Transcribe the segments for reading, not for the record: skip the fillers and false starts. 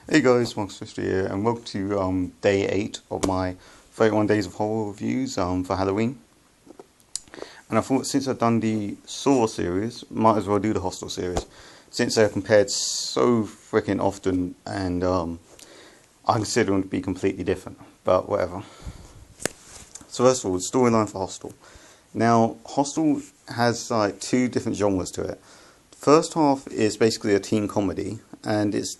Hey guys, Mark Swift here, and welcome to day 8 of my 31 Days of Horror reviews for Halloween. And I thought since I've done the Saw series, might as well do the Hostel series, since they're compared so freaking often, and I consider them to be completely different, but whatever. So first of all, the storyline for Hostel. Now, Hostel has like two different genres to it. First half is basically a teen comedy, and it's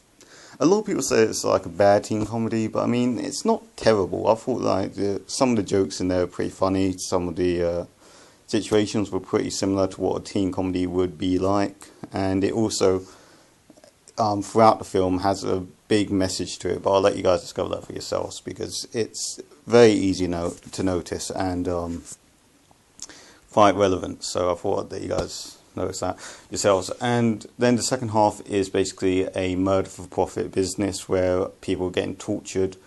a lot of people say it's like a bad teen comedy, but I mean, it's not terrible. I thought like some of the jokes in there were pretty funny. Some of the situations were pretty similar to what a teen comedy would be like, and it also throughout the film has a big message to it. But I'll let you guys discover that for yourselves because it's very easy to notice and quite relevant. So I thought that you guys notice that yourselves. And then the second half is basically a murder for profit business where people are getting tortured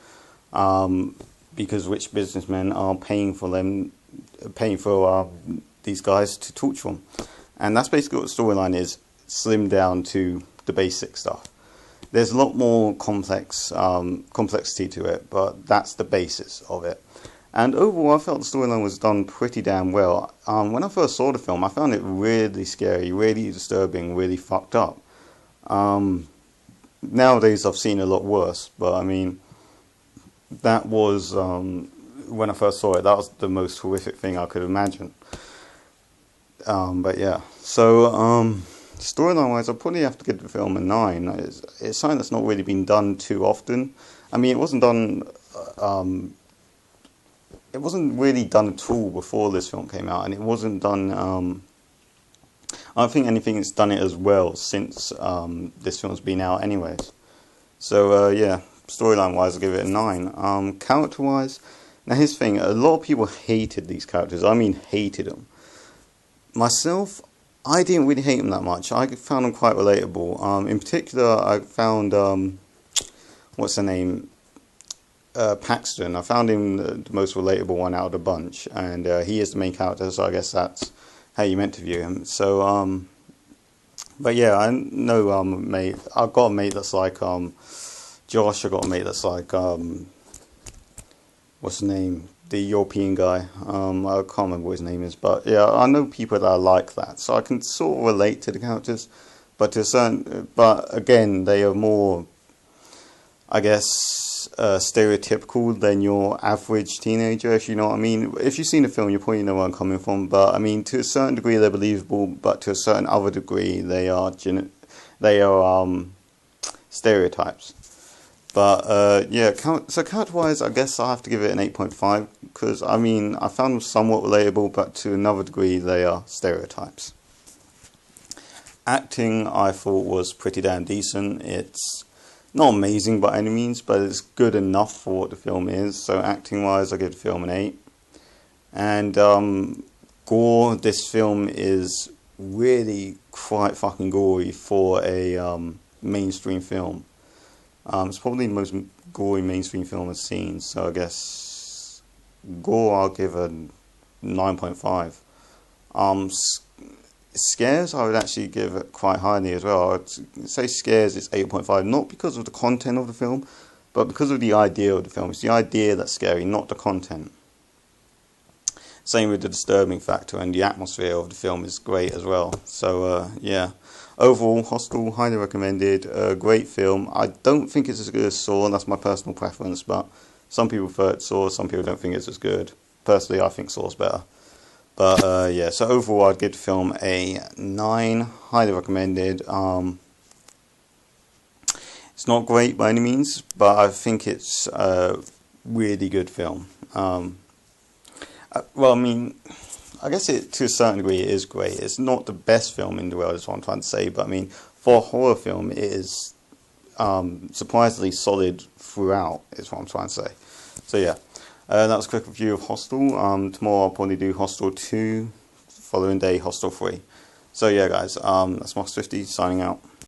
because rich businessmen are paying for these guys to torture them. And that's basically what the storyline is, slimmed down to the basic stuff. There's a lot more complexity to it, but that's the basis of it. And overall, I felt the storyline was done pretty damn well. When I first saw the film, I found it really scary, really disturbing, really fucked up. Nowadays, I've seen a lot worse, but I mean, that was, when I first saw it, that was the most horrific thing I could imagine. But yeah, so storyline-wise, I'll probably have to give the film a 9. It's something that's not really been done too often. I mean, it wasn't done... it wasn't really done at all before this film came out, and it wasn't done, I don't think anything has done it as well since this film's been out anyways. So yeah, storyline wise I'll give it a 9. Character wise, now here's the thing, a lot of people hated these characters, I mean hated them. Myself, I didn't really hate them that much, I found them quite relatable. In particular, I found, what's her name? Paxton. I found him the most relatable one out of the bunch, and he is the main character, so I guess that's how you meant to view him. So, but yeah, I know mate. I've got a mate that's like Josh. I've got a mate that's like what's his name? The European guy. I can't remember what his name is, but yeah, I know people that are like that, so I can sort of relate to the characters, but but again, they are more, I guess, stereotypical than your average teenager, if you know what I mean. If you've seen the film, you probably know where I'm coming from, but I mean, to a certain degree they're believable, but to a certain other degree they are stereotypes. But yeah, so character-wise, I guess I have to give it an 8.5, because I mean, I found them somewhat relatable, but to another degree they are stereotypes. Acting, I thought, was pretty damn decent. It's not amazing by any means, but it's good enough for what the film is. So acting wise, I give the film an 8. And gore, this film is really quite fucking gory for a mainstream film. It's probably the most gory mainstream film I've seen, so I guess gore I'll give a 9.5. Scares, I would actually give it quite highly as well. I'd say scares is 8.5, not because of the content of the film, but because of the idea of the film. It's the idea that's scary, not the content. Same with the disturbing factor, and the atmosphere of the film is great as well. So yeah, overall, Hostel, highly recommended. Great film. I don't think it's as good as Saw, and that's my personal preference, but some people prefer it Saw, some people don't think it's as good. Personally, I think Saw's better. But yeah, so overall I'd give the film a 9, highly recommended. It's not great by any means, but I think it's a really good film. Well, I mean, I guess to a certain degree it is great. It's not the best film in the world, is what I'm trying to say, but I mean, for a horror film it is surprisingly solid throughout, is what I'm trying to say. So yeah. That was a quick review of Hostel. Tomorrow I'll probably do Hostel 2, following day Hostel 3. So yeah guys, that's Mark Swifty signing out.